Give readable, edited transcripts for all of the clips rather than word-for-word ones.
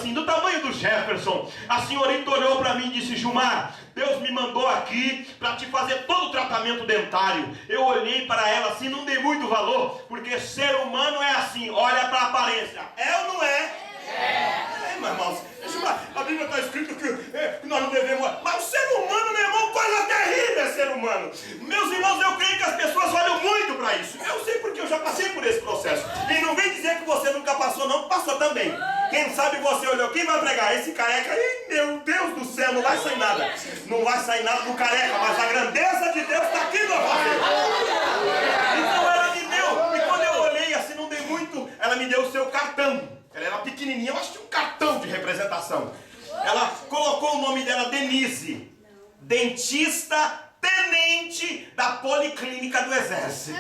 assim, do tamanho do Jefferson. A senhorita olhou para mim e disse: Gilmar, Deus me mandou aqui para te fazer todo o tratamento dentário. Eu olhei para ela assim, não dei muito valor, porque ser humano é assim, olha para a aparência. É ou não é? É, meu irmão. A Bíblia está escrito que nós não devemos... Mas o ser humano, meu irmão, coisa terrível é ser humano. Meus irmãos, eu creio que as pessoas olham muito para isso. Eu sei porque eu já passei por esse processo. E não vem dizer que você nunca passou, não, passou também. Quem sabe você olhou, quem vai pregar? Esse careca aí, meu Deus do céu, não vai sair nada. Não vai sair nada do careca, mas a grandeza de Deus está aqui, meu família. Então ela me deu, e quando eu olhei assim, não dei muito, ela me deu o seu cartão. Ela era pequenininha, eu acho que tinha um cartão de representação. Ela colocou o nome dela, Denise, dentista tenente da Policlínica do Exército.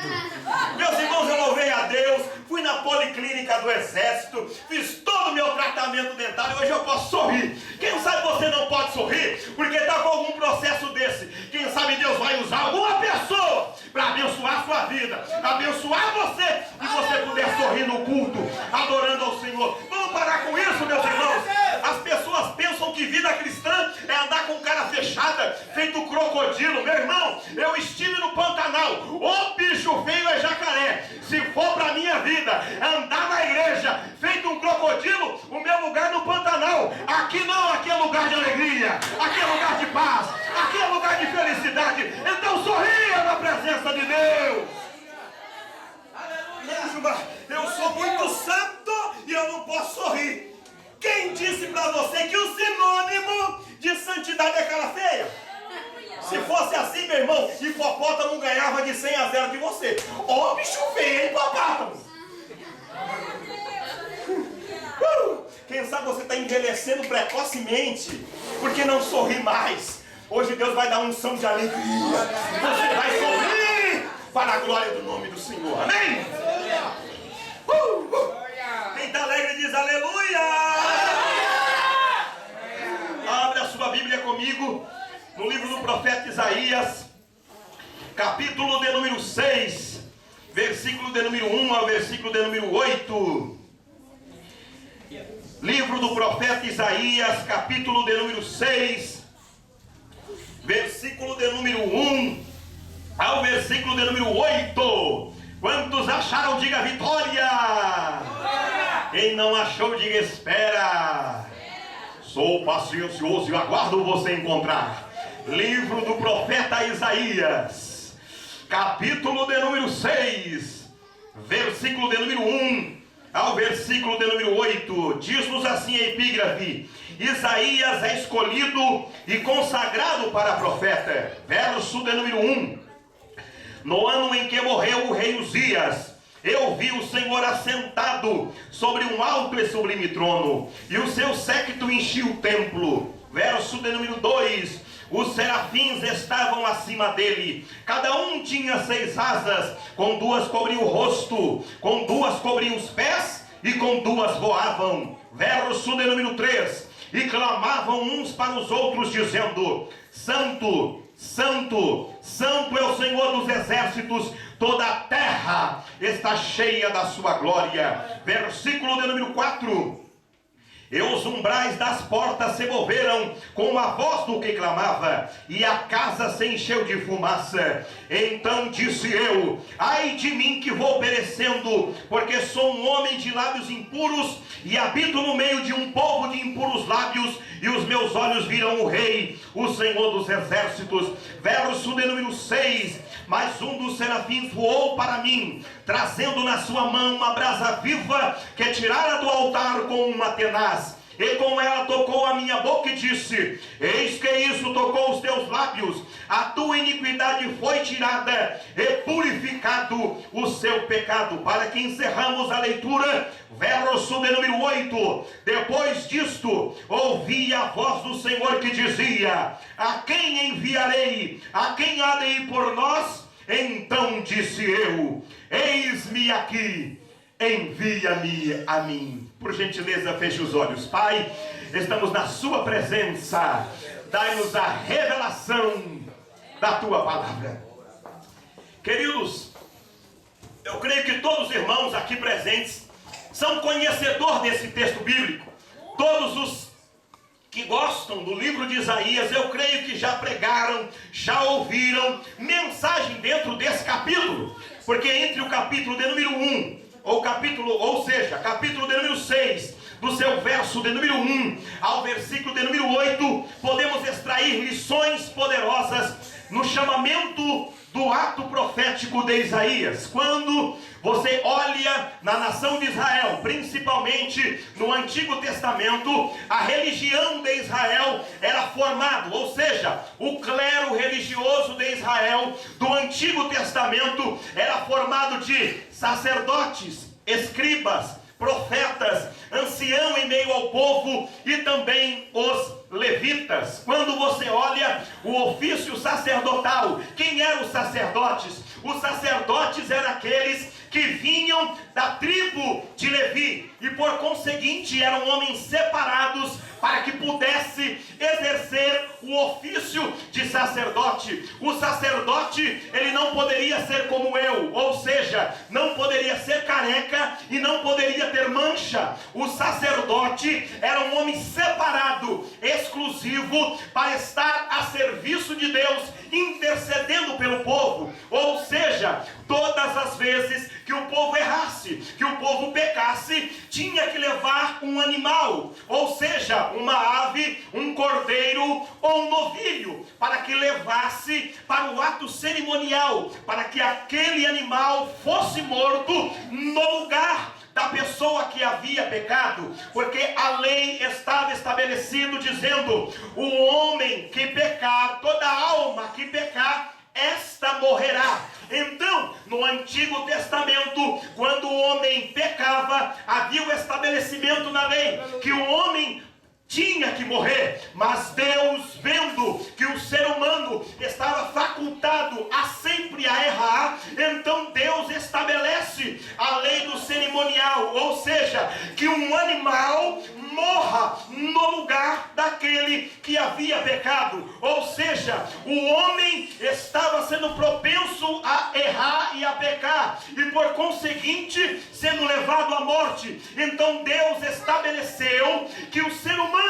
Meus irmãos, eu louvei a Deus, fui na Policlínica do Exército, fiz todo o meu tratamento dentário, hoje eu posso sorrir. Quem sabe você não pode sorrir, porque está com algum processo desse. Quem sabe Deus vai usar alguma pessoa para abençoar a sua vida, abençoar você, e você puder sorrir no culto, adorando ao Senhor. Vamos parar com isso, meus irmãos. As pessoas pensam que vida cristã é andar com cara fechada, feito crocodilo. Meu irmão, eu estive no Pantanal. O bicho feio é jacaré. Se for para minha vida andar na igreja feito um crocodilo, o meu lugar no Pantanal. Aqui não, aqui é lugar de alegria, aqui é lugar de paz, aqui é lugar de felicidade. Então sorria na presença de Deus. Eu sou muito santo e eu não posso sorrir. Quem disse para você que o sinônimo de santidade é cara feia? Se fosse assim, meu irmão, hipopótamo ganhava de 100-0 de você. Ó, bicho feio, hipopótamo. Quem sabe você está envelhecendo precocemente porque não sorri mais. Hoje Deus vai dar uma unção de alegria. Você vai sorrir para a glória do nome do Senhor. Amém? Quem está alegre diz aleluia. Abre a sua Bíblia comigo no livro do profeta Isaías, capítulo de número 6, versículo de número 1 ao versículo de número 8. Livro do profeta Isaías, capítulo de número 6, versículo de número 1 ao versículo de número 8. Quantos acharam, diga vitória. Quem não achou, diga espera. Sou paciencioso e aguardo você encontrar. Livro do profeta Isaías, capítulo de número 6, versículo de número 1 ao versículo de número 8. Diz-nos assim a epígrafe: Isaías é escolhido e consagrado para profeta. Verso de número 1. No ano em que morreu o rei Uzias, eu vi o Senhor assentado sobre um alto e sublime trono, e o seu séquito enchia o templo. Verso de número 2. Os serafins estavam acima dele, cada um tinha 6 asas, com 2 cobriam o rosto, com 2 cobriam os pés, e com 2 voavam. Verso de número 3. E clamavam uns para os outros, dizendo: Santo, Santo, Santo é o Senhor dos exércitos, toda a terra está cheia da sua glória. Versículo de número 4. E os umbrais das portas se moveram com a voz do que clamava, e a casa se encheu de fumaça. Então disse eu: ai de mim que vou perecendo, porque sou um homem de lábios impuros, e habito no meio de um povo de impuros lábios, e os meus olhos viram o Rei, o Senhor dos exércitos. Verso de número 6. Mas um dos serafins voou para mim, trazendo na sua mão uma brasa viva, que tirara do altar com uma tenaz. E com ela tocou a minha boca e disse: eis que isso tocou os teus lábios, a tua iniquidade foi tirada, e purificado o seu pecado. Para que encerramos a leitura, verso de número 8. Depois disto, ouvi a voz do Senhor que dizia: a quem enviarei? A quem há de ir por nós? Então disse eu: eis-me aqui, envia-me a mim. Por gentileza, feche os olhos. Pai, estamos na sua presença. Dai-nos a revelação da tua palavra. Queridos, eu creio que todos os irmãos aqui presentes são conhecedores desse texto bíblico. Todos os que gostam do livro de Isaías, eu creio que já pregaram, já ouviram mensagem dentro desse capítulo, porque entre o capítulo de número 1, capítulo de número 6, do seu verso de número 1 ao versículo de número 8, podemos extrair lições poderosas no chamamento do ato profético de Isaías. Quando você olha na nação de Israel, principalmente no Antigo Testamento, a religião de Israel era formada, ou seja, o clero religioso de Israel do Antigo Testamento era formado de sacerdotes, escribas, profetas, ancião em meio ao povo e também os levitas. Quando você olha o ofício sacerdotal, quem eram os sacerdotes? Os sacerdotes eram aqueles que vinham da tribo de Levi e por conseguinte eram homens separados para que pudesse exercer o ofício de sacerdote. O sacerdote, ele não poderia ser como eu, ou seja, não poderia ser careca e não poderia ter mancha. O sacerdote era um homem separado, exclusivo, para estar a serviço de Deus, intercedendo pelo povo. Ou seja, todas as vezes que o povo errasse, que o povo pecasse, tinha que levar um animal, ou seja, uma ave, um cordeiro ou um novilho, para que levasse para o ato cerimonial, para que aquele animal fosse morto no lugar da pessoa que havia pecado, porque a lei estava estabelecido dizendo: o homem que pecar, toda alma que pecar, esta morrerá. Então, no Antigo Testamento, quando o homem pecava, havia o estabelecimento na lei que o homem tinha que morrer, mas Deus, vendo que o ser humano estava facultado a sempre a errar, então Deus estabelece a lei do cerimonial, ou seja, que um animal morra no lugar daquele que havia pecado. Ou seja, o homem estava sendo propenso a errar e a pecar, e por conseguinte sendo levado à morte. Então Deus estabeleceu que o ser humano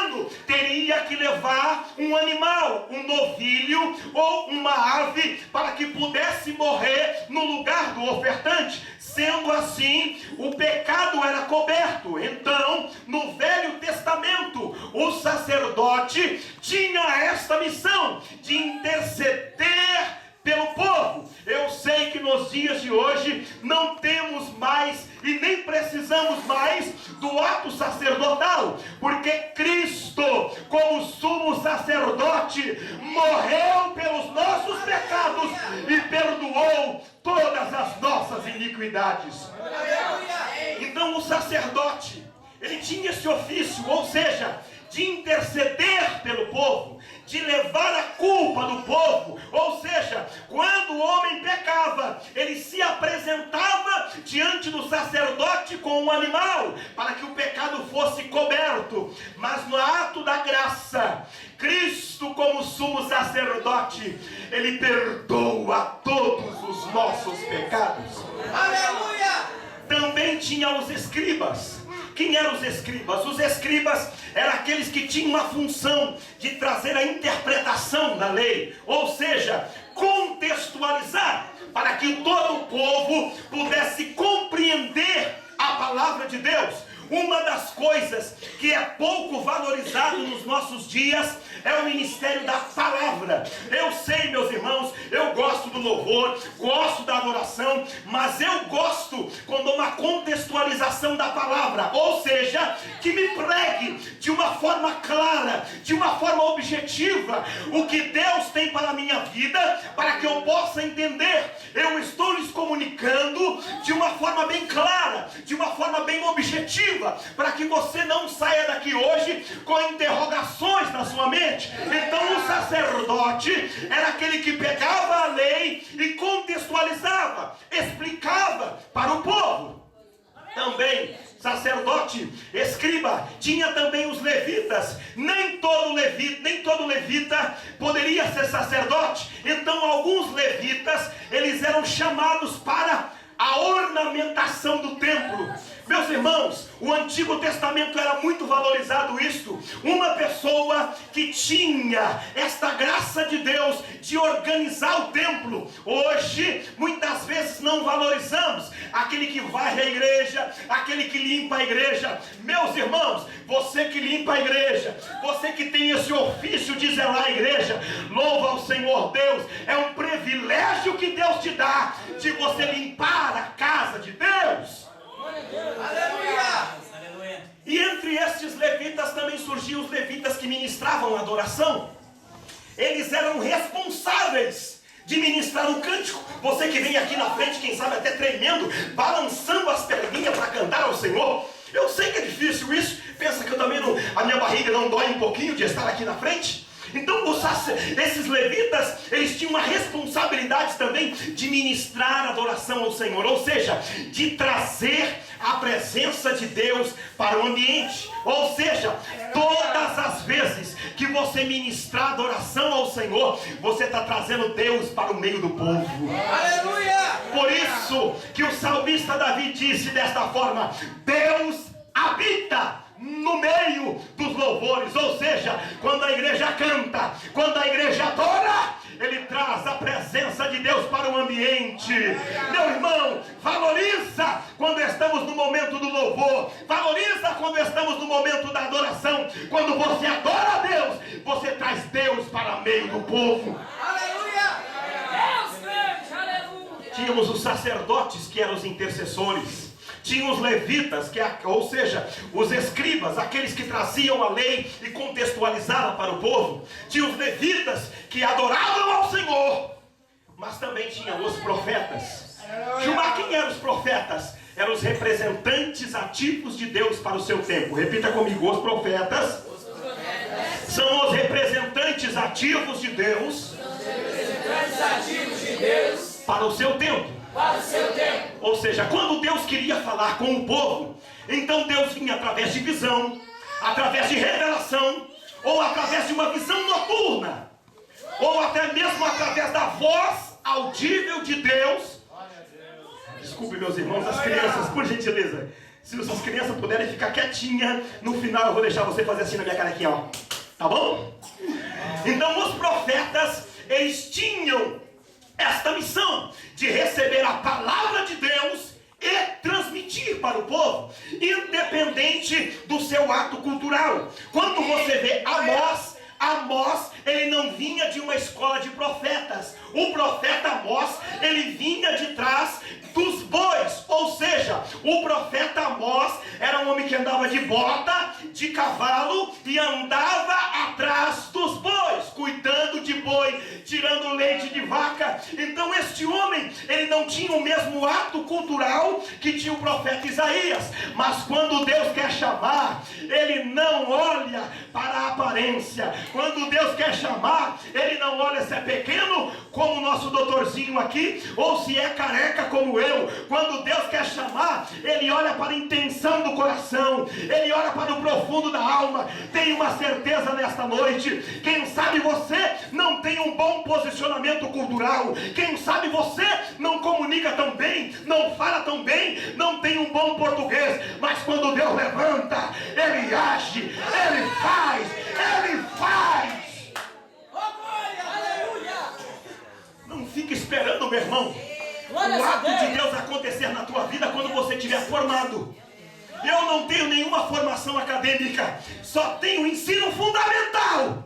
teria que levar um animal, um novilho ou uma ave, para que pudesse morrer no lugar do ofertante. Sendo assim, o pecado era coberto. Então, no Velho Testamento, o sacerdote tinha esta missão de interceder pelo povo. Eu sei que nos dias de hoje não temos mais e nem precisamos mais do ato sacerdotal, porque Cristo, como sumo sacerdote, morreu pelos nossos pecados e perdoou todas as nossas iniquidades. Então o sacerdote, ele tinha esse ofício, ou seja, de interceder pelo povo, de levar a culpa do povo. Ou seja, quando o homem pecava, ele se apresentava diante do sacerdote com um animal, para que o pecado fosse coberto. Mas no ato da graça, Cristo, como sumo sacerdote, ele perdoa todos os nossos pecados. Aleluia! Também tinha os escribas. Quem eram os escribas? Os escribas eram aqueles que tinham uma função de trazer a interpretação da lei, ou seja, contextualizar, para que todo o povo pudesse compreender a palavra de Deus. Uma das coisas que é pouco valorizado nos nossos dias é o ministério da palavra. Eu sei, meus irmãos, eu gosto do louvor, gosto da adoração, mas eu gosto quando uma contextualização da palavra, ou seja, que me pregue de uma forma clara, de uma forma objetiva, o que Deus tem para a minha vida, para que eu possa entender. Eu estou lhes comunicando de uma forma bem clara, de uma forma bem objetiva, para que você não saia daqui hoje com interrogações na sua mente. Então o sacerdote era aquele que pegava a lei e contextualizava, explicava para o povo. Também sacerdote, escriba, tinha também os levitas. Nem todo levita poderia ser sacerdote. Então alguns levitas, eles eram chamados para a ornamentação do templo. Meus irmãos, o Antigo Testamento era muito valorizado isto. Uma pessoa que tinha esta graça de Deus de organizar o templo. Hoje, muitas vezes não valorizamos aquele que varre a igreja, aquele que limpa a igreja. Meus irmãos, você que limpa a igreja, você que tem esse ofício de zelar a igreja, louva ao Senhor Deus. É um privilégio que Deus te dá de você limpar a casa de Deus. Aleluia! E entre estes levitas também surgiam os levitas que ministravam a adoração. Eles eram responsáveis de ministrar o cântico. Você que vem aqui na frente, quem sabe até tremendo, balançando as perninhas para cantar ao Senhor. Eu sei que é difícil isso. Pensa que eu também não, a minha barriga não dói um pouquinho de estar aqui na frente? Então esses levitas, eles tinham uma responsabilidade também de ministrar adoração ao Senhor, ou seja, de trazer a presença de Deus para o ambiente. Ou seja, todas as vezes que você ministrar adoração ao Senhor, você está trazendo Deus para o meio do povo. Aleluia! Por isso que o salmista Davi disse desta forma: Deus habita no meio dos louvores. Ou seja, quando a igreja canta, quando a igreja adora, ele traz a presença de Deus para o ambiente. Meu irmão, valoriza quando estamos no momento do louvor, valoriza quando estamos no momento da adoração. Quando você adora a Deus, você traz Deus para o meio do povo. Aleluia! Deus grande, aleluia! Tínhamos os sacerdotes, que eram os intercessores. Tinha os levitas, ou seja, os escribas, aqueles que traziam a lei e contextualizavam para o povo. Tinha os levitas, que adoravam ao Senhor. Mas também tinha os profetas. Gilmar, quem eram os profetas? Eram os representantes ativos de Deus para o seu tempo. Repita comigo: os profetas são os representantes ativos de Deus para o seu tempo. Ou seja, quando Deus queria falar com o povo, então Deus vinha através de visão, através de revelação, ou através de uma visão noturna, ou até mesmo através da voz audível de Deus. Desculpe, meus irmãos, as crianças, por gentileza, se as crianças puderem ficar quietinhas, no final eu vou deixar você fazer assim na minha cara aqui, ó. Tá bom? Então os profetas, eles tinham esta missão de receber a palavra de Deus e transmitir para o povo, independente do seu ato cultural. Quando você vê Amós, ele não vinha de uma escola de profetas. O profeta Amós, ele vinha de trás dos bois. Ou seja, o profeta Amós era um homem que andava de bota, de cavalo, e andava atrás dos bois, cuidando de boi, tirando leite de vaca. Então este homem, ele não tinha o mesmo ato cultural que tinha o profeta Isaías. Mas quando Deus quer chamar, ele não olha para a aparência. Quando Deus quer chamar, ele não olha se é pequeno, como o nosso doutorzinho aqui, ou se é careca como eu. Quando Deus quer chamar, ele olha para a intenção do coração, ele olha para o profundo da alma. Tenha uma certeza nesta noite: quem sabe você não tem um bom posicionamento cultural, quem sabe você não comunica tão bem, não fala tão bem, não tem um bom português, mas quando Deus levanta, ele age, ele faz, ele faz. Não fique esperando, meu irmão, o ato de Deus acontecer na tua vida quando você estiver formado. Eu não tenho nenhuma formação acadêmica, só tenho ensino fundamental.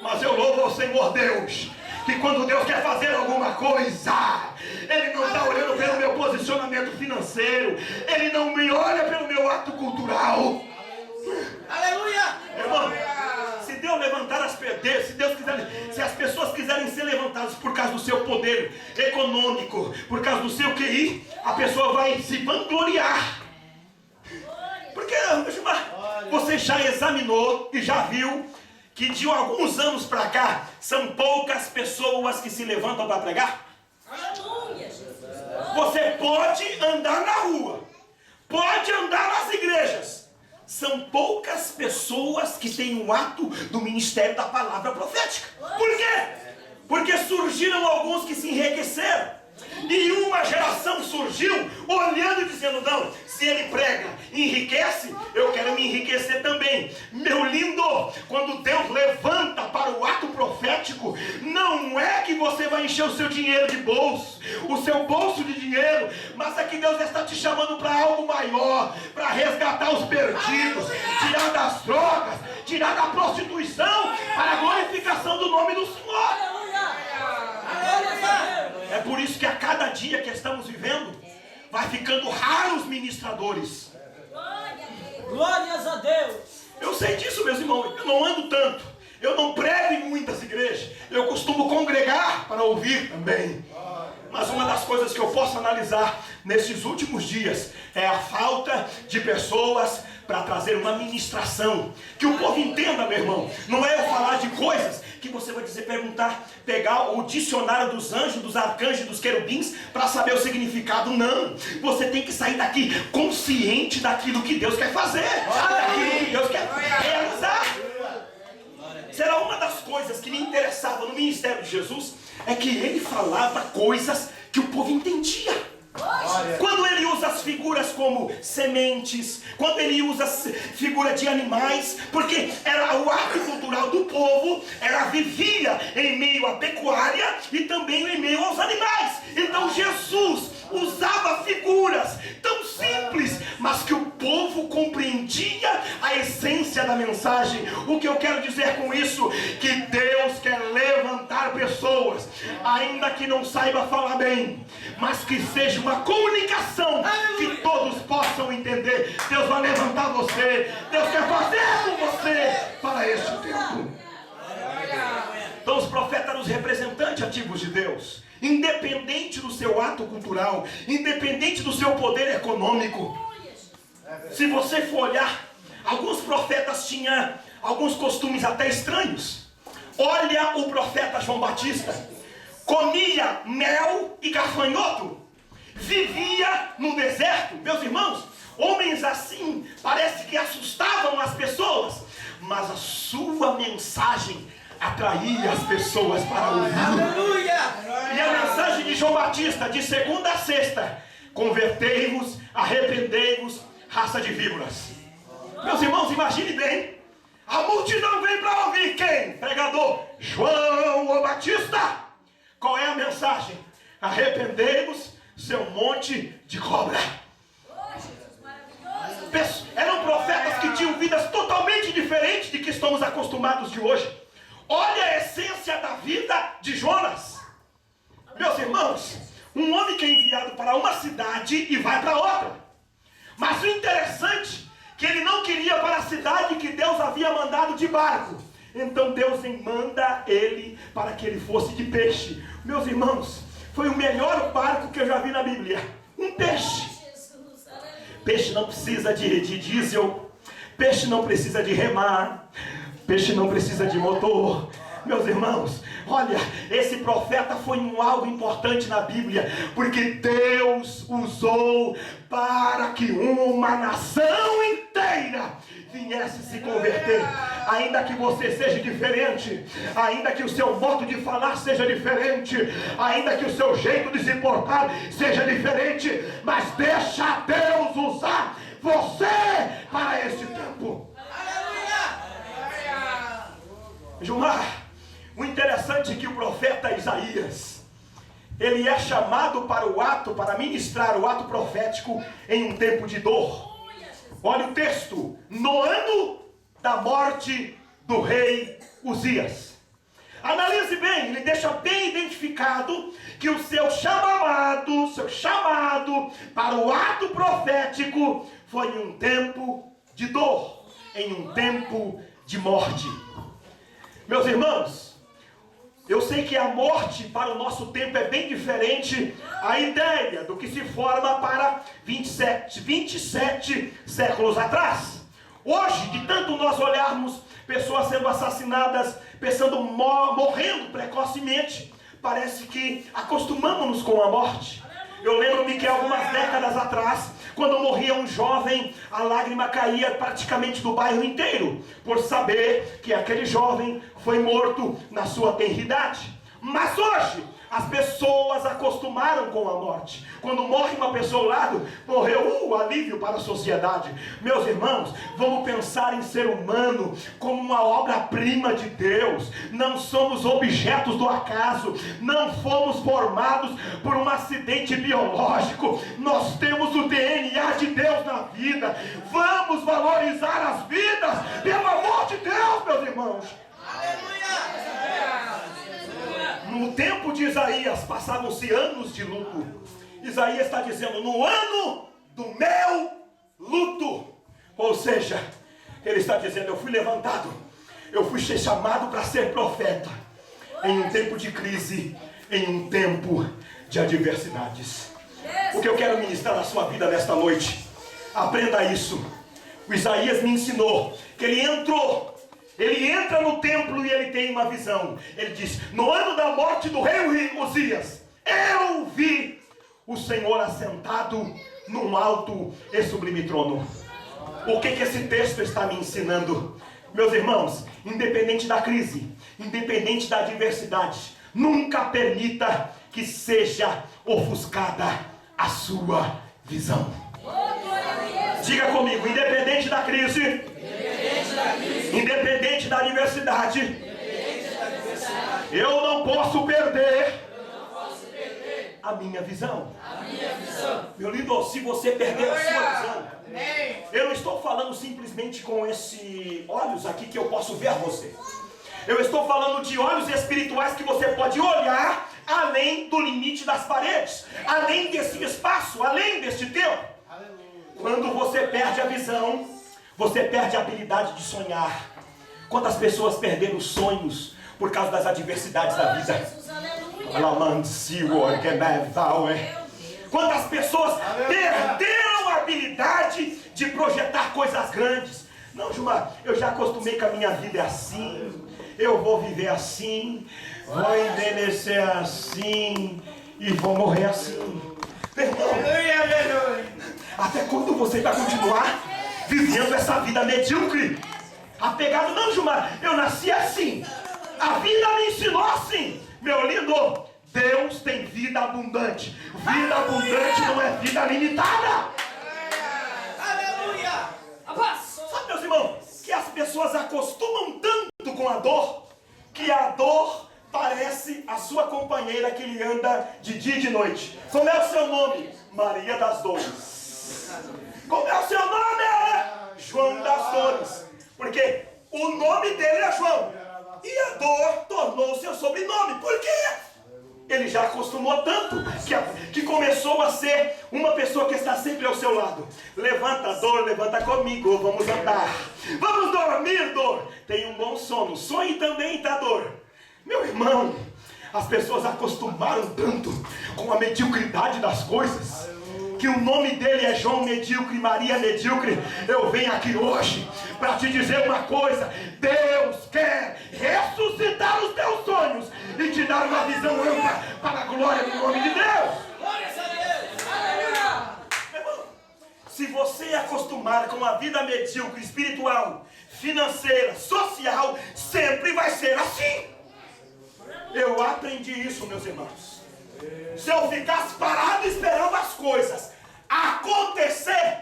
Mas eu louvo ao Senhor Deus, que quando Deus quer fazer alguma coisa, Ele não está olhando pelo meu posicionamento financeiro, Ele não me olha pelo meu ato cultural. Aleluia! Irmão, se Deus levantar se as pessoas quiserem ser levantadas por causa do seu poder econômico, por causa do seu QI, a pessoa vai se vangloriar. Porque, você já examinou e já viu que de alguns anos para cá são poucas pessoas que se levantam para pregar? Você pode andar na rua, pode andar nas igrejas, são poucas pessoas que têm o ato do ministério da palavra profética. Por quê? Porque surgiram alguns que se enriqueceram, Nenhuma geração surgiu olhando e dizendo: não, se ele prega, enriquece, eu quero me enriquecer também. Meu lindo, quando Deus levanta para o ato profético, não é que você vai encher o seu dinheiro de bolso, o seu bolso de dinheiro, mas é que Deus está te chamando para algo maior, para resgatar os perdidos, tirar das drogas, tirar da prostituição, para a glorificação do nome do Senhor. É por isso que a cada dia que estamos vivendo, vai ficando raros ministradores. Glórias a Deus. Eu sei disso, meus irmãos. Eu não ando tanto. Eu não prego em muitas igrejas. Eu costumo congregar para ouvir também. Mas uma das coisas que eu posso analisar nesses últimos dias é a falta de pessoas para trazer uma ministração. Que o povo entenda, meu irmão. Não é eu falar de coisas que você vai dizer, perguntar, pegar o dicionário dos anjos, dos arcanjos, dos querubins para saber o significado. Não. Você tem que sair daqui consciente daquilo que Deus quer fazer. Daquilo que Deus quer realizar. Será uma das coisas que me interessava no ministério de Jesus é que ele falava coisas que o povo entendia. Quando ele usa as figuras como sementes, quando ele usa as figuras de animais, porque era o ato cultural do povo, ela vivia em meio à pecuária e também em meio aos animais. Então Jesus usava figuras tão simples, mas que o povo compreendia a essência da mensagem. O que eu quero dizer com isso? Que Deus quer levantar pessoas, ainda que não saiba falar bem, mas que seja uma comunicação que todos possam entender. Deus vai levantar você. Deus quer fazer com você para este tempo. Então os profetas eram os representantes ativos de Deus, independente do seu ato cultural, independente do seu poder econômico. Se você for olhar, alguns profetas tinham alguns costumes até estranhos. Olha o profeta João Batista, comia mel e gafanhoto, vivia no deserto. Meus irmãos, homens assim parece que assustavam as pessoas, mas a sua mensagem atraía as pessoas para ouvir. Aleluia! E a mensagem de João Batista, de segunda a sexta: convertei-vos, arrependei-vos, raça de víboras. Meus irmãos, imagine bem, a multidão vem para ouvir quem? Pregador João o Batista. Qual é a mensagem? Arrependei-vos, seu monte de cobra. Eram profetas que tinham vidas totalmente diferentes de que estamos acostumados de hoje. Olha a essência da vida de Jonas. Meus irmãos, um homem que é enviado para uma cidade e vai para outra. Mas o interessante é que ele não queria para a cidade que Deus havia mandado de barco. Então Deus manda ele para que ele fosse de peixe. Meus irmãos, foi o melhor barco que eu já vi na Bíblia. Um peixe. Peixe não precisa de diesel. Peixe não precisa de remar. Peixe não precisa de motor. Meus irmãos, olha, esse profeta foi algo importante na Bíblia, porque Deus usou para que uma nação inteira viesse se converter. Ainda que você seja diferente, ainda que o seu modo de falar seja diferente, ainda que o seu jeito de se portar seja diferente, mas deixa Deus usar você para esse tempo. Gilmar, o interessante é que o profeta Isaías, ele é chamado para o ato, para ministrar o ato profético em um tempo de dor. Olha o texto: no ano da morte do rei Uzias. Analise bem, ele deixa bem identificado que o seu chamado para o ato profético foi em um tempo de dor, em um tempo de morte. Meus irmãos, eu sei que a morte para o nosso tempo é bem diferente a ideia do que se forma para 27 séculos atrás. Hoje, de tanto nós olharmos pessoas sendo assassinadas, pessoas morrendo precocemente, parece que acostumamos-nos com a morte. Eu lembro-me que algumas décadas atrás, quando morria um jovem, a lágrima caía praticamente do bairro inteiro, por saber que aquele jovem foi morto na sua tenridade. Mas hoje, as pessoas acostumaram com a morte. Quando morre uma pessoa ao lado, morreu o alívio para a sociedade. Meus irmãos, vamos pensar em ser humano como uma obra-prima de Deus. Não somos objetos do acaso. Não fomos formados por um acidente biológico. Nós temos o DNA de Deus na vida. Vamos valorizar as vidas, pelo amor de Deus, meus irmãos. No tempo de Isaías, passavam-se anos de luto. Isaías está dizendo, no ano do meu luto. Ou seja, ele está dizendo, eu fui levantado, eu fui chamado para ser profeta, em um tempo de crise, em um tempo de adversidades. O que eu quero ministrar na sua vida nesta noite, aprenda isso. O Isaías me ensinou que ele entra no templo e ele tem uma visão. Ele diz, no ano da morte do rei Uzias, eu vi o Senhor assentado num alto e sublime trono. O que esse texto está me ensinando? Meus irmãos, independente da crise, independente da adversidade, nunca permita que seja ofuscada a sua visão. Diga comigo, independente da crise, independente da adversidade, eu não posso perder a minha visão. Meu lindo, se você perder a sua visão, eu não estou falando simplesmente com esses olhos aqui que eu posso ver você. Eu estou falando de olhos espirituais que você pode olhar além do limite das paredes, além desse espaço, além deste tempo. Quando você perde a visão, você perde a habilidade de sonhar. Quantas pessoas perderam os sonhos por causa das adversidades da vida? Quantas pessoas perderam a habilidade de projetar coisas grandes? Não, Gilmar, eu já acostumei que a minha vida é assim, eu vou viver assim, vou envelhecer assim e vou morrer assim. Irmão, até quando você vai continuar vivendo essa vida medíocre? Apegado, não, Gilmar, eu nasci assim, a vida me ensinou assim. Meu lindo, Deus tem vida abundante. Vida abundante não é vida limitada. Aleluia! Sabe, meus irmãos, que as pessoas acostumam tanto com a dor, que a dor parece a sua companheira que lhe anda de dia e de noite. Como é o seu nome? Maria das Dores. Como é o seu nome? João das Dores. Porque o nome dele é João. E a dor tornou o seu sobrenome. Por quê? Ele já acostumou tanto que começou a ser uma pessoa que está sempre ao seu lado. Levanta, dor, levanta comigo, vamos andar. Vamos dormir, dor. Tenha um bom sono. Sonhe também, tá, dor? Meu irmão, as pessoas acostumaram tanto com a mediocridade das coisas, que o nome dele é João Medíocre, Maria Medíocre. Eu venho aqui hoje para te dizer uma coisa: Deus quer ressuscitar os teus sonhos e te dar uma visão ampla para a glória do nome de Deus. Glória a Deus! Aleluia! Irmão, se você acostumar com a vida medíocre, espiritual, financeira, social, sempre vai ser assim. Eu aprendi isso, meus irmãos. Se eu ficasse parado esperando as coisas acontecer,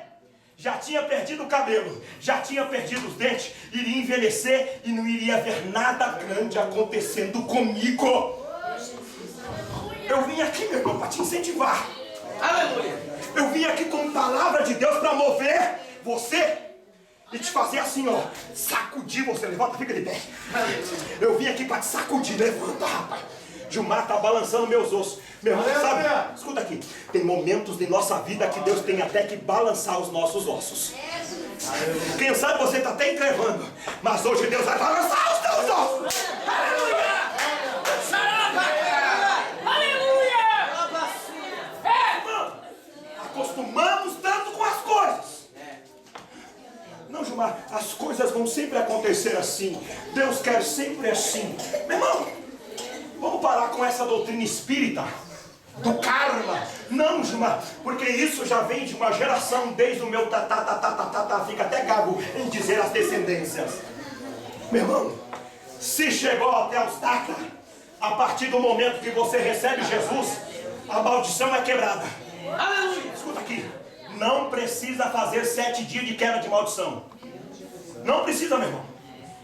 já tinha perdido o cabelo, já tinha perdido os dentes, iria envelhecer e não iria ver nada grande acontecendo comigo. Eu vim aqui, meu irmão, para te incentivar. Aleluia! Eu vim aqui com palavra de Deus para mover você e te fazer assim, ó, sacudir você. Levanta, fica de pé. Eu vim aqui para te sacudir. Levanta, rapaz. Gilmar tá balançando meus ossos. Meu irmão, sabe? Escuta aqui. Tem momentos em nossa vida que Deus tem até que balançar os nossos ossos. Quem sabe você está até entrevando, mas hoje Deus vai balançar os teus ossos. Aleluia! Aleluia! Irmão, acostumamos tanto com as coisas. Não, Gilmar, as coisas vão sempre acontecer assim. Deus quer sempre assim. Meu irmão, vamos parar com essa doutrina espírita do karma. Não, Gilmar, porque isso já vem de uma geração, desde o meu fica até gago em dizer as descendências. Meu irmão, se chegou até os tata, A partir do momento que você recebe Jesus, a maldição é quebrada. Aleluia. Escuta aqui. Não precisa fazer 7 dias de quebra de maldição. Não precisa, meu irmão.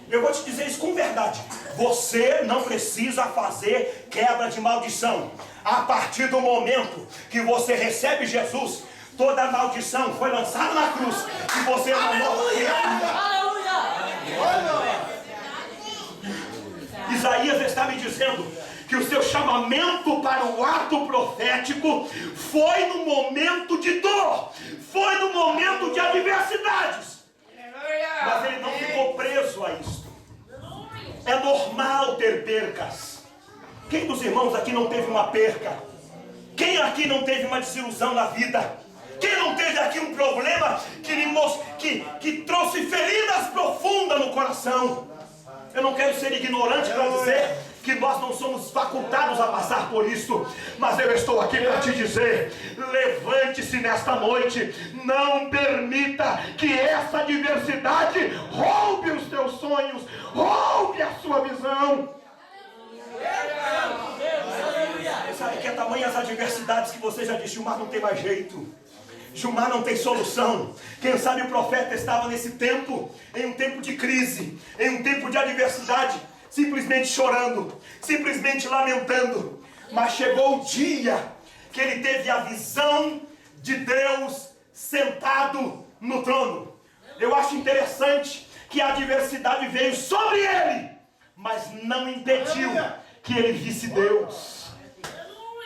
Eu vou te dizer isso com verdade. Você não precisa fazer quebra de maldição. A partir do momento que você recebe Jesus, toda a maldição foi lançada na cruz. E você é uma nova criatura. Aleluia. Isaías está me dizendo que o seu chamamento para o ato profético foi no momento de dor, foi no momento de adversidades. Mas ele não ficou preso a isso. É normal ter percas. Quem dos irmãos aqui não teve uma perca? Quem aqui não teve uma desilusão na vida? Quem não teve aqui um problema que trouxe feridas profundas no coração? Eu não quero ser ignorante para dizer que nós não somos facultados a passar por isso, mas eu estou aqui para te dizer: levante-se nesta noite, não permita que essa adversidade roube os teus sonhos, roube a sua visão. Sabe que é tamanho as adversidades que você já disse: Gilmar, não tem mais jeito, Gilmar, não tem solução. Quem sabe o profeta estava nesse tempo, em um tempo de crise, em um tempo de adversidade, simplesmente chorando, simplesmente lamentando. Mas chegou o dia que ele teve a visão de Deus sentado no trono. Eu acho interessante que a adversidade veio sobre ele, mas não impediu que ele visse Deus.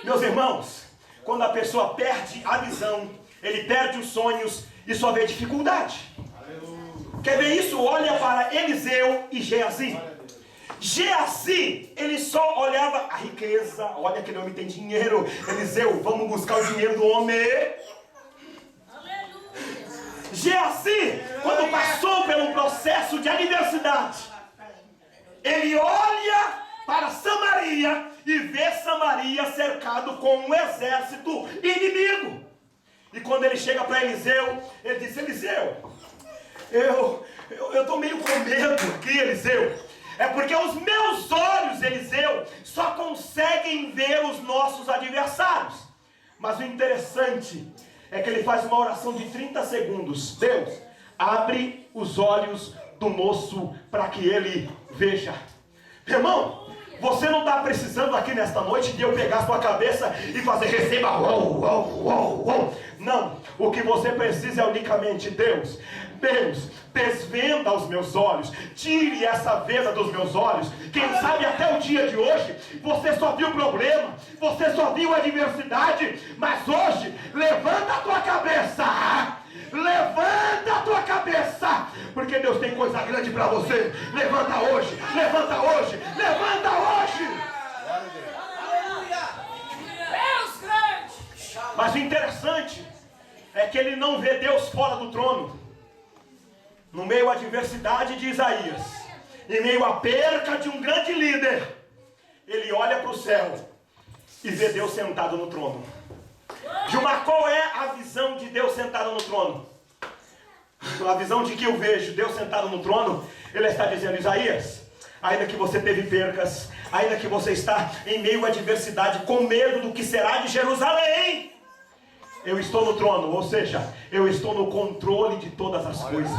Meus irmãos, quando a pessoa perde a visão, ele perde os sonhos e só vê dificuldade. Quer ver isso? Olha para Eliseu e Geazi. Geazi, ele só olhava a riqueza. Olha, aquele homem tem dinheiro. Eliseu, vamos buscar o dinheiro do homem. Geazi, quando passou pelo processo de adversidade, ele olha para Samaria e vê Samaria cercado com um exército inimigo. E quando ele chega para Eliseu, ele diz: Eliseu, eu estou meio com medo aqui, Eliseu. É porque os meus olhos, Eliseu, só conseguem ver os nossos adversários. Mas o interessante é que ele faz uma oração de 30 segundos. Deus, abre os olhos do moço para que ele veja. Irmão, você não está precisando aqui nesta noite de eu pegar a sua cabeça e fazer receba. Não, o que você precisa é unicamente: Deus, desvenda os meus olhos, tire essa venda dos meus olhos. Quem sabe até o dia de hoje você só viu problema, você só viu adversidade, mas hoje levanta a tua cabeça. Levanta a tua cabeça, porque Deus tem coisa grande para você. Levanta hoje, levanta hoje, levanta hoje. Deus grande. Mas o interessante é que ele não vê Deus fora do trono. No meio à adversidade de Isaías, em meio à perca de um grande líder, ele olha para o céu e vê Deus sentado no trono. Gilmar, qual é a visão de Deus sentado no trono? A visão de que eu vejo Deus sentado no trono, ele está dizendo: Isaías, ainda que você teve percas, ainda que você está em meio à adversidade, com medo do que será de Jerusalém, eu estou no trono, ou seja, eu estou no controle de todas as coisas.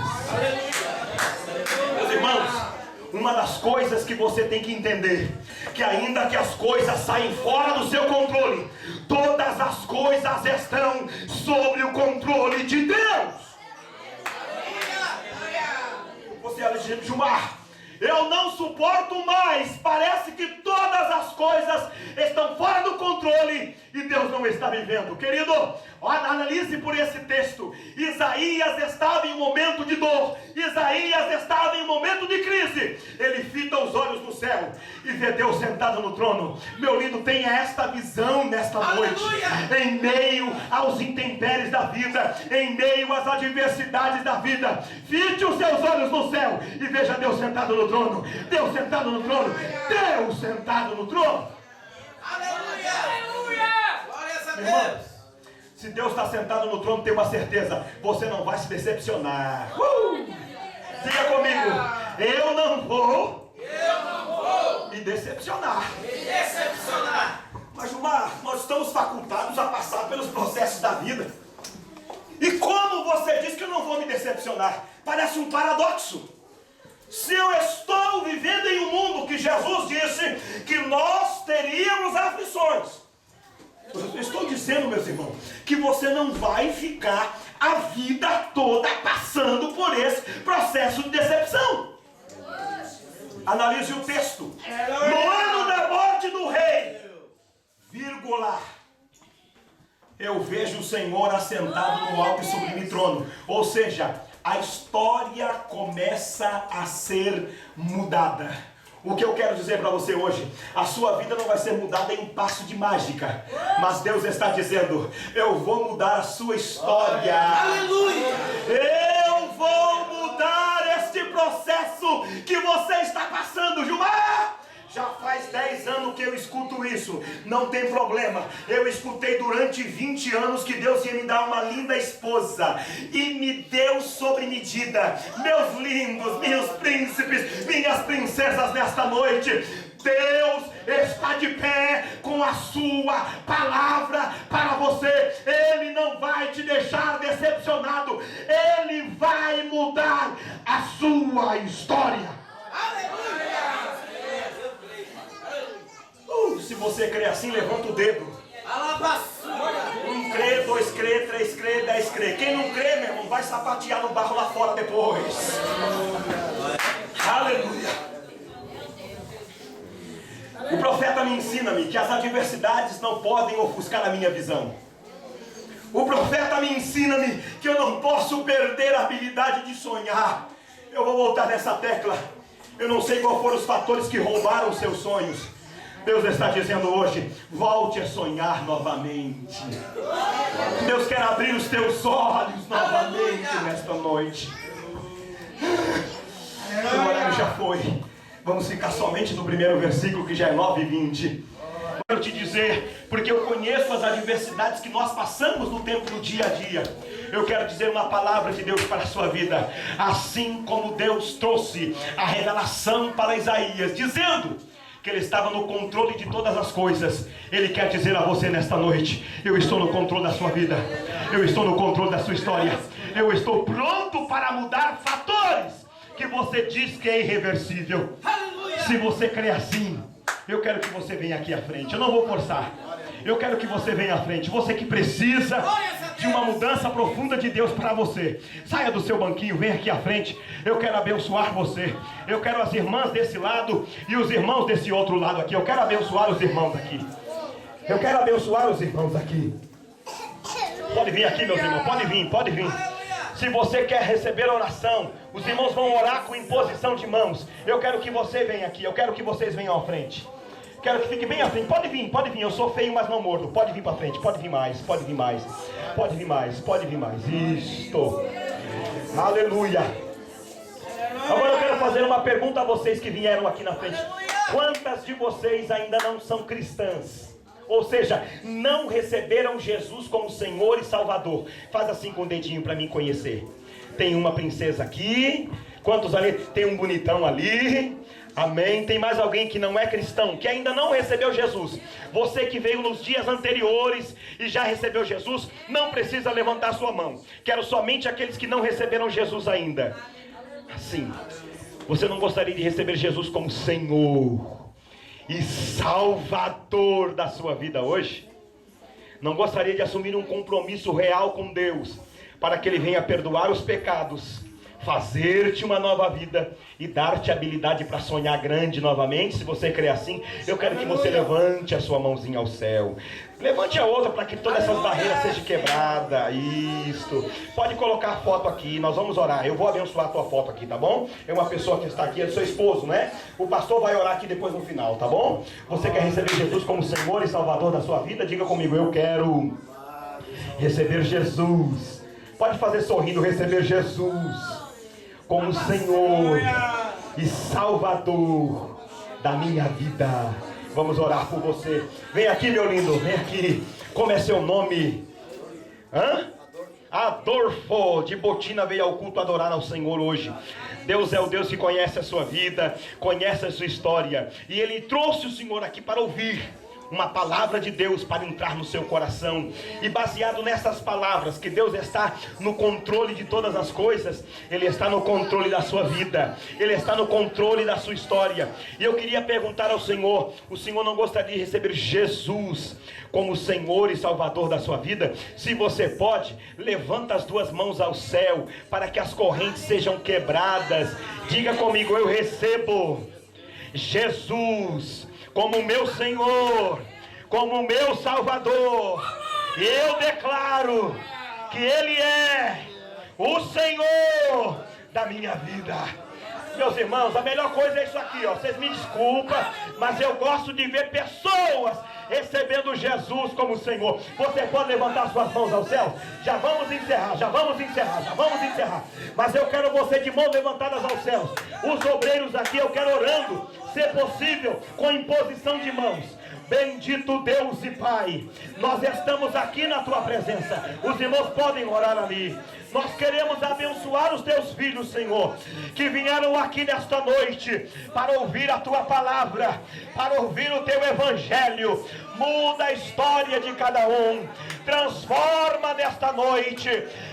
Meus irmãos, uma das coisas que você tem que entender, que ainda que as coisas saem fora do seu controle, todas as coisas estão sob o controle de Deus. Você é legítimo, Gilmar, eu não suporto mais, parece que todas as coisas estão fora do controle e Deus não está me vendo. Querido, analise por esse texto. Isaías estava em um momento de dor, Isaías estava em um momento de crise. Ele fita os olhos no céu e vê Deus sentado no trono. Meu lindo, tenha esta visão nesta noite. Em meio aos intempéries da vida, em meio às adversidades da vida, fite os seus olhos no céu e veja Deus sentado no trono. Deus sentado no trono. Deus sentado no trono. Aleluia. Aleluia. Glórias a Irmãos, se Deus está sentado no trono, tenha uma certeza: você não vai se decepcionar. Diga comigo: eu não vou me decepcionar. somos facultados a passar pelos processos da vida. E como você diz que eu não vou me decepcionar? Parece um paradoxo. Se eu estou vivendo em um mundo que Jesus disse que nós teríamos aflições, eu estou dizendo, meus irmãos, que você não vai ficar a vida toda passando por esse processo de decepção. Analise o texto. No ano da morte do rei, vírgula, eu vejo o Senhor assentado no alto e sublime trono. Ou seja, a história começa a ser mudada. O que eu quero dizer para você hoje, a sua vida não vai ser mudada em um passo de mágica, mas Deus está dizendo, eu vou mudar a sua história. Aleluia! Eu vou mudar este processo que você está passando, Gilmar. Já faz 10 anos que eu escuto isso, não tem problema. Eu escutei durante 20 anos que Deus ia me dar uma linda esposa, e me deu sobre medida. Meus lindos, meus príncipes, minhas princesas, nesta noite, Deus está de pé com a sua palavra para você. Ele não vai te deixar decepcionado, Ele vai mudar a sua história. Aleluia! Se você crê assim, levanta o dedo. Um crê, 2 crê, 3 crê, 10 crê. Quem não crê, meu irmão, vai sapatear no barro lá fora depois. Aleluia. O profeta me ensina-me que as adversidades não podem ofuscar a minha visão. O profeta me ensina-me que eu não posso perder a habilidade de sonhar. Eu vou voltar nessa tecla. Eu não sei qual foram os fatores que roubaram os seus sonhos. Deus está dizendo hoje, volte a sonhar novamente. Deus quer abrir os teus olhos novamente nesta noite. O horário já foi. Vamos ficar somente no primeiro versículo, que já é 9:20. Quero te dizer, porque eu conheço as adversidades que nós passamos no tempo do dia a dia. Eu quero dizer uma palavra de Deus para a sua vida. Assim como Deus trouxe a revelação para Isaías, dizendo que Ele estava no controle de todas as coisas, Ele quer dizer a você nesta noite, eu estou no controle da sua vida, eu estou no controle da sua história, eu estou pronto para mudar fatores que você diz que é irreversível. Se você crê assim, eu quero que você venha aqui à frente. Eu não vou forçar, eu quero que você venha à frente. Você que precisa de uma mudança profunda de Deus para você, saia do seu banquinho, venha aqui à frente. Eu quero abençoar você. Eu quero as irmãs desse lado e os irmãos desse outro lado aqui. Eu quero abençoar os irmãos aqui. Eu quero abençoar os irmãos aqui. Pode vir aqui, meus irmãos, pode vir, pode vir. Se você quer receber oração, os irmãos vão orar com imposição de mãos. Eu quero que você venha aqui, eu quero que vocês venham à frente. Quero que fique bem à frente. Pode vir, pode vir. Eu sou feio, mas não mordo. Pode vir para frente, pode vir mais, pode vir mais. Pode vir mais, pode vir mais. Isto. Aleluia. Agora eu quero fazer uma pergunta a vocês que vieram aqui na frente. Quantas de vocês ainda não são cristãs? Ou seja, não receberam Jesus como Senhor e Salvador? Faz assim com o dedinho para mim conhecer. Tem uma princesa aqui. Quantos ali? Tem um bonitão ali. Amém. Tem mais alguém que não é cristão, que ainda não recebeu Jesus? Você que veio nos dias anteriores e já recebeu Jesus, não precisa levantar sua mão. Quero somente aqueles que não receberam Jesus ainda. Assim, você não gostaria de receber Jesus como Senhor e Salvador da sua vida hoje? Não gostaria de assumir um compromisso real com Deus, para que Ele venha perdoar os pecados, fazer-te uma nova vida e dar-te habilidade para sonhar grande novamente? Se você crê assim, eu quero que você levante a sua mãozinha ao céu. Levante a outra para que todas essas barreiras sejam quebradas. Isto. Pode colocar a foto aqui, nós vamos orar. Eu vou abençoar a tua foto aqui, tá bom? É uma pessoa que está aqui, é do seu esposo, né? O pastor vai orar aqui depois no final, tá bom? Você quer receber Jesus como Senhor e Salvador da sua vida? Diga comigo, eu quero receber Jesus. Pode fazer sorrindo, receber Jesus como Senhor e Salvador da minha vida. Vamos orar por você. Vem aqui, meu lindo, vem aqui. Como é seu nome? Adolfo de Botina veio ao culto adorar ao Senhor hoje. Deus é o Deus que conhece a sua vida, conhece a sua história, e Ele trouxe o Senhor aqui para ouvir uma palavra de Deus para entrar no seu coração. E baseado nessas palavras, que Deus está no controle de todas as coisas, Ele está no controle da sua vida, Ele está no controle da sua história. E eu queria perguntar ao Senhor: o Senhor não gostaria de receber Jesus como Senhor e Salvador da sua vida? Se você pode, levanta as duas mãos ao céu, para que as correntes sejam quebradas. Diga comigo: eu recebo Jesus como meu Senhor, como meu Salvador. E eu declaro que Ele é o Senhor da minha vida. Meus irmãos, a melhor coisa é isso aqui, ó. Vocês me desculpam, mas eu gosto de ver pessoas recebendo Jesus como Senhor. Você pode levantar suas mãos ao céu? Já vamos encerrar. Mas eu quero você de mãos levantadas aos céus. Os obreiros aqui, eu quero orando, se possível, com imposição de mãos. Bendito Deus e Pai, nós estamos aqui na Tua presença. Os irmãos podem orar ali. Nós queremos abençoar os Teus filhos, Senhor, que vieram aqui nesta noite para ouvir a Tua palavra, para ouvir o Teu Evangelho. Muda a história de cada um. Transforma nesta noite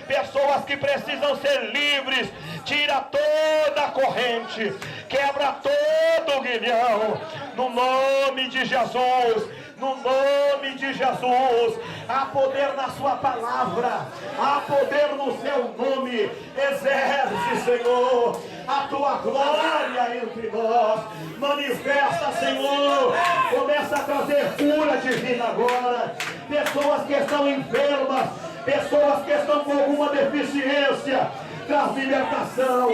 pessoas que precisam ser livres. Tira toda a corrente, quebra todo o grilhão, no nome de Jesus. No nome de Jesus, há poder na sua palavra, há poder no seu nome. Exerce, Senhor, a tua glória entre nós. Manifesta, Senhor. Começa a trazer cura divina agora. Pessoas que estão enfermas, pessoas que estão com alguma deficiência, traz libertação,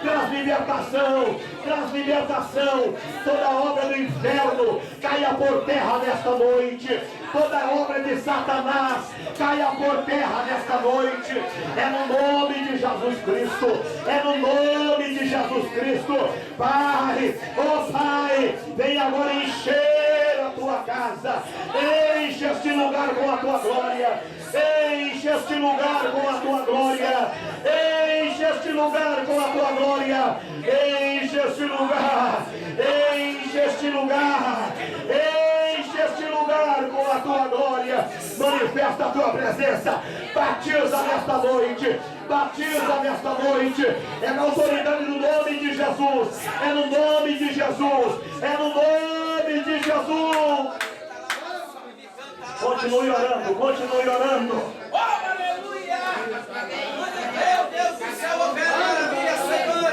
traz libertação, traz libertação. Toda obra do inferno caia por terra nesta noite. Toda obra de Satanás caia por terra nesta noite. É no nome de Jesus Cristo. É no nome de Jesus Cristo. Pai, oh Pai, vem agora encher a tua casa. Enche este lugar com a tua glória. Enche este lugar com a tua glória. Enche este lugar com a tua glória. Enche este lugar. Enche este lugar. Enche este lugar com a tua glória. Manifesta a tua presença. Batiza nesta noite. Batiza nesta noite. É na autoridade do nome de Jesus. É no nome de Jesus. É no nome de Jesus. Continue orando, continue orando. Oh, aleluia! Meu Deus do céu, opera maravilha, Senhor!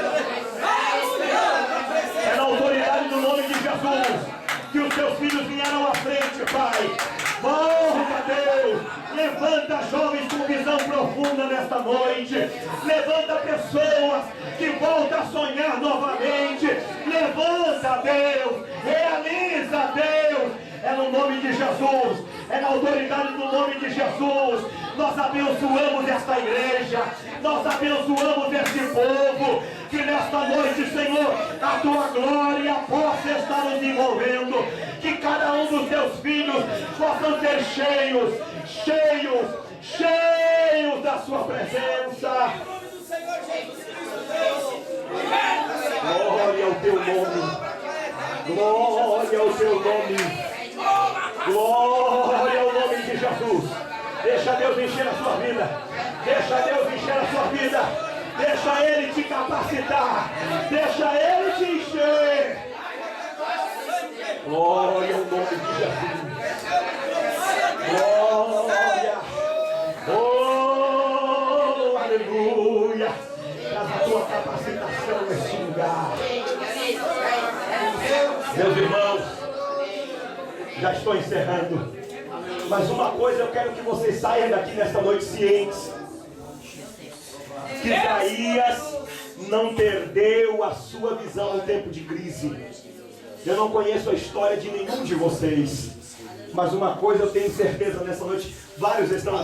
Aleluia! É na autoridade do nome de Jesus que os seus filhos vieram à frente, Pai. Honra a Deus. Levanta jovens com visão profunda nesta noite. Levanta pessoas que voltam a sonhar novamente. Levanta, Deus. Realiza, Deus. É no nome de Jesus. É na autoridade do nome de Jesus. Nós abençoamos esta igreja. Nós abençoamos este povo. Que nesta noite, Senhor, a tua glória possa estar nos envolvendo. Que cada um dos teus filhos possam ser cheios, cheios, cheios da sua presença. Glória ao teu nome. Glória ao teu nome. Glória ao nome de Jesus. Deixa Deus encher a sua vida. Deixa Deus encher a sua vida. Deixa Ele te capacitar. Deixa Ele te encher. Glória ao nome de Jesus. Glória. Oh, aleluia. Traz a tua capacitação neste lugar. Meus irmãos, já estou encerrando. Mas uma coisa eu quero que vocês saiam daqui nesta noite cientes. Que Isaías não perdeu a sua visão no tempo de crise. Eu não conheço a história de nenhum de vocês. Mas uma coisa eu tenho certeza nessa noite. Vários estão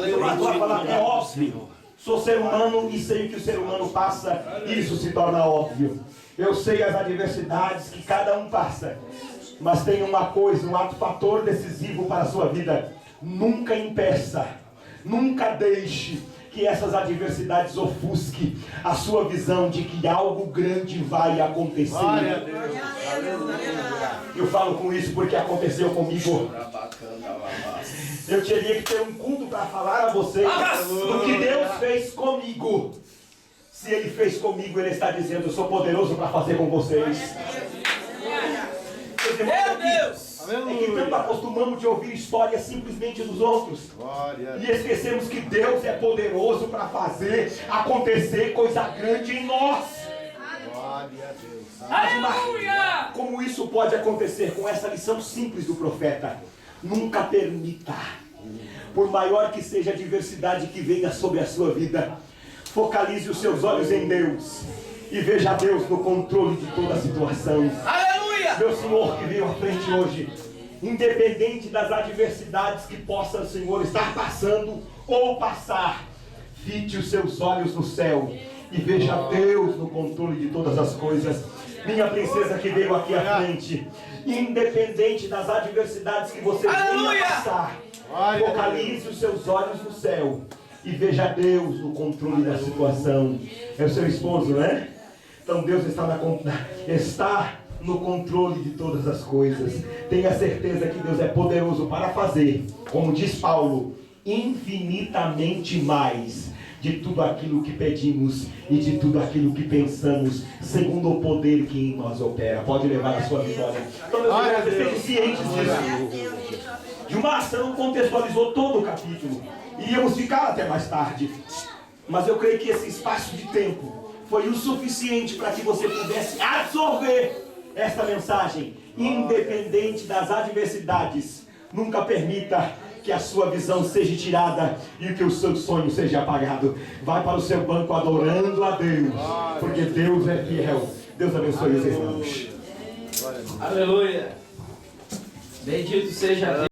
falando, é óbvio. Sou ser humano e sei o que o ser humano passa. Isso se torna óbvio. Eu sei as adversidades que cada um passa. Mas tem uma coisa, um fator decisivo para a sua vida. Nunca impeça, nunca deixe que essas adversidades ofusquem a sua visão de que algo grande vai acontecer. Eu falo com isso porque aconteceu comigo. Eu teria que ter um culto para falar a vocês do que Deus fez comigo. Se Ele fez comigo, Ele está dizendo: eu sou poderoso para fazer com vocês. Meu Deus! É que tanto acostumamos de ouvir histórias simplesmente dos outros e esquecemos que Deus é poderoso para fazer acontecer coisa grande em nós. Aleluia! Como isso pode acontecer com essa lição simples do profeta? Nunca permita, por maior que seja a adversidade que venha sobre a sua vida, focalize os seus olhos em Deus e veja Deus no controle de toda a situação. Aleluia! Meu Senhor que veio à frente hoje, independente das adversidades que possa o Senhor estar passando ou passar, fite os seus olhos no céu e veja Deus no controle de todas as coisas. Minha princesa que veio aqui à frente, independente das adversidades que você venha passar, focalize os seus olhos no céu e veja Deus no controle da situação. É o seu esposo, né? Então Deus está no controle de todas as coisas. Tenha certeza que Deus é poderoso para fazer, como diz Paulo, infinitamente mais de tudo aquilo que pedimos e de tudo aquilo que pensamos, segundo o poder que em nós opera. Pode levar a sua vitória. Então, meus irmãos, estejam cientes disso. Gilmar, você não contextualizou todo o capítulo. Iríamos ficar até mais tarde. Mas eu creio que esse espaço de tempo foi o suficiente para que você pudesse absorver esta mensagem. Independente das adversidades, nunca permita que a sua visão seja tirada e que o seu sonho seja apagado. Vai para o seu banco adorando a Deus, porque Deus é fiel. Deus abençoe os irmãos. Aleluia! Bendito seja Deus.